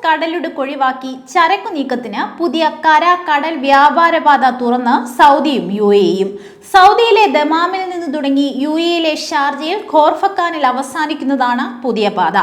കടലിടുക്ക് ഒഴിവാക്കി ചരക്കു നീക്കത്തിന് പുതിയ കടൽ വ്യാപാരപാത തുറന്ന് സൗദിയും UAEയും. സൗദിയിലെ ദമാമിൽ നിന്ന് തുടങ്ങി UAEയിലെ ഷാർജയിൽ ഖോർഫക്കാനിൽ അവസാനിക്കുന്നതാണ് പുതിയ പാത.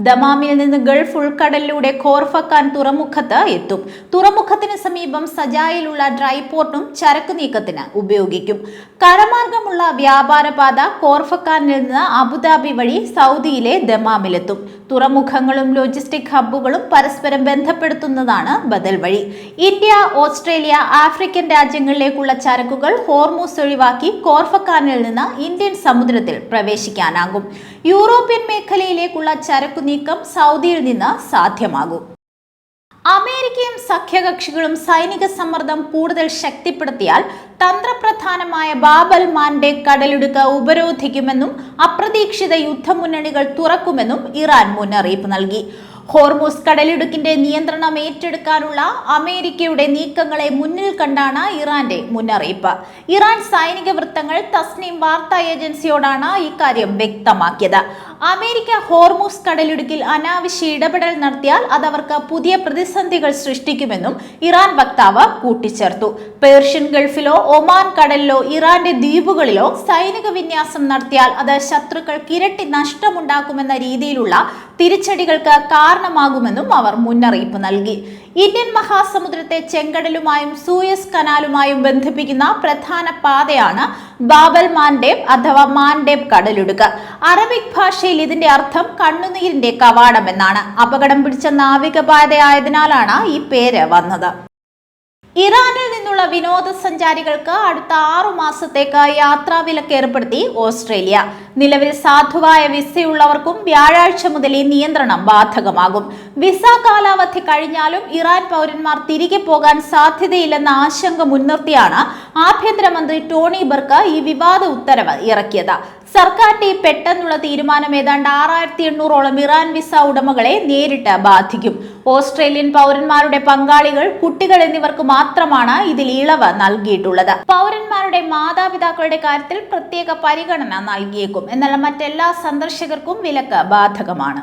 ദമാമിൽ നിന്ന് ഗൾഫ് ഉൾക്കടലിലൂടെ ഖോർഫക്കാൻ തുറമുഖത്ത് എത്തും. തുറമുഖത്തിന് സമീപം സജായിലുള്ള ഡ്രൈ പോർട്ടും ചരക്കു നീക്കത്തിന് ഉപയോഗിക്കും. കരമാർഗമുള്ള വ്യാപാരപാത ഖോർഫക്കാനിൽ നിന്ന് അബുദാബി വഴി സൗദിയിലെ ദമാമിലെത്തും. തുറമുഖങ്ങളും ലോജിസ്റ്റിക് ഹബ്ബുകളും പരസ്പരം ബന്ധപ്പെടുത്തുന്നതാണ് ബദൽ വഴി. ഇന്ത്യ, ഓസ്ട്രേലിയ, ആഫ്രിക്കൻ രാജ്യങ്ങളിലേക്കുള്ള ചരക്കുകൾ ഹോർമൂസ് ഒഴിവാക്കി ഖോർഫക്കാനിൽ നിന്ന് ഇന്ത്യൻ സമുദ്രത്തിൽ പ്രവേശിക്കാനാകും. യൂറോപ്യൻ മേഖലയിലേക്കുള്ള ചരക്കു നീക്കം സൗദിയിൽ നിന്ന് സാധ്യമാകും. അമേരിക്കയും സഖ്യകക്ഷികളും സൈനിക സമ്മർദ്ദം കൂടുതൽ ശക്തിപ്പെടുത്തിയാൽ തന്ത്രപ്രധാനമായ ബാബൽ മാൻഡേബ് കടലിടുക്ക് ഉപരോധിക്കുമെന്നും അപ്രതീക്ഷിത യുദ്ധമുന്നണികൾ തുറക്കുമെന്നും ഇറാൻ മുന്നറിയിപ്പ് നൽകി. ഹോർമൂസ് കടലിടുക്കിന്റെ നിയന്ത്രണം ഏറ്റെടുക്കാനുള്ള അമേരിക്കയുടെ നീക്കങ്ങളെ മുന്നിൽ കണ്ടാണ് ഇറാന്റെ മുന്നറിയിപ്പ്. ഇറാൻ സൈനിക വൃത്തങ്ങൾ തസ്നീം വാർത്താ ഏജൻസിയോടാണ് ഇക്കാര്യം വ്യക്തമാക്കിയത്. അമേരിക്ക ഹോർമൂസ് കടലിടുക്കിൽ അനാവശ്യ ഇടപെടൽ നടത്തിയാൽ അതവർക്ക് പുതിയ പ്രതിസന്ധികൾ സൃഷ്ടിക്കുമെന്നും ഇറാൻ വക്താവ് കൂട്ടിച്ചേർത്തു. പേർഷ്യൻ ഗൾഫിലോ ഒമാൻ കടലിലോ ഇറാന്റെ ദ്വീപുകളിലോ സൈനിക വിന്യാസം നടത്തിയാൽ അത് ശത്രുക്കൾക്ക് ഇരട്ടി നഷ്ടമുണ്ടാക്കുമെന്ന രീതിയിലുള്ള തിരിച്ചടികൾക്ക് കാരണമാകുമെന്നും അവർ മുന്നറിയിപ്പ് നൽകി. ഇന്ത്യൻ മഹാസമുദ്രത്തെ ചെങ്കടലുമായും സൂയസ് കനാലുമായും ബന്ധിപ്പിക്കുന്ന പ്രധാന പാതയാണ് ബാബൽ മാൻഡേബ് അഥവാ മാൻഡേബ് കടലിടുക്ക്. അറബിക് ഭാഷയിൽ ഇതിന്റെ അർത്ഥം കണ്ണുനീരിന്റെ കവാടം എന്നാണ്. അപകടം പിടിച്ച നാവികപാതയായതിനാലാണ് ഈ പേര് വന്നത്. ഇറാനിൽ നിന്നുള്ള വിനോദസഞ്ചാരികൾക്ക് അടുത്ത 6 മാസത്തേക്ക് യാത്രാവിലക്ക് ഏർപ്പെടുത്തി ഓസ്ട്രേലിയ. നിലവിൽ സാധുവായ വിസയുള്ളവർക്കും വ്യാഴാഴ്ച മുതൽ ഈ നിയന്ത്രണം ബാധകമാകും. വിസ കാലാവധി കഴിഞ്ഞാലും ഇറാൻ പൗരന്മാർ തിരികെ പോകാൻ സാധ്യതയില്ലെന്ന ആശങ്ക മുൻനിർത്തിയാണ് ആഭ്യന്തരമന്ത്രി ടോണി ബർക്ക് ഈ വിവാദ ഉത്തരവ് ഇറക്കിയത്. സർക്കാരിന്റെ ഈ പെട്ടെന്നുള്ള തീരുമാനം ഏതാണ്ട് 6800ഓളം ഇറാൻ വിസ ഉടമകളെ നേരിട്ട് ബാധിക്കും. ഓസ്ട്രേലിയൻ പൗരന്മാരുടെ പങ്കാളികൾ, കുട്ടികൾ എന്നിവർക്ക് മാത്രമാണ് ഇതിൽ ഇളവ് നൽകിയിട്ടുള്ളത്. പൗരന്മാരുടെ മാതാപിതാക്കളുടെ കാര്യത്തിൽ പ്രത്യേക പരിഗണന നൽകിയേക്കും. എന്നാൽ മറ്റെല്ലാ സന്ദർശകർക്കും വിലക്ക് ബാധകമാണ്.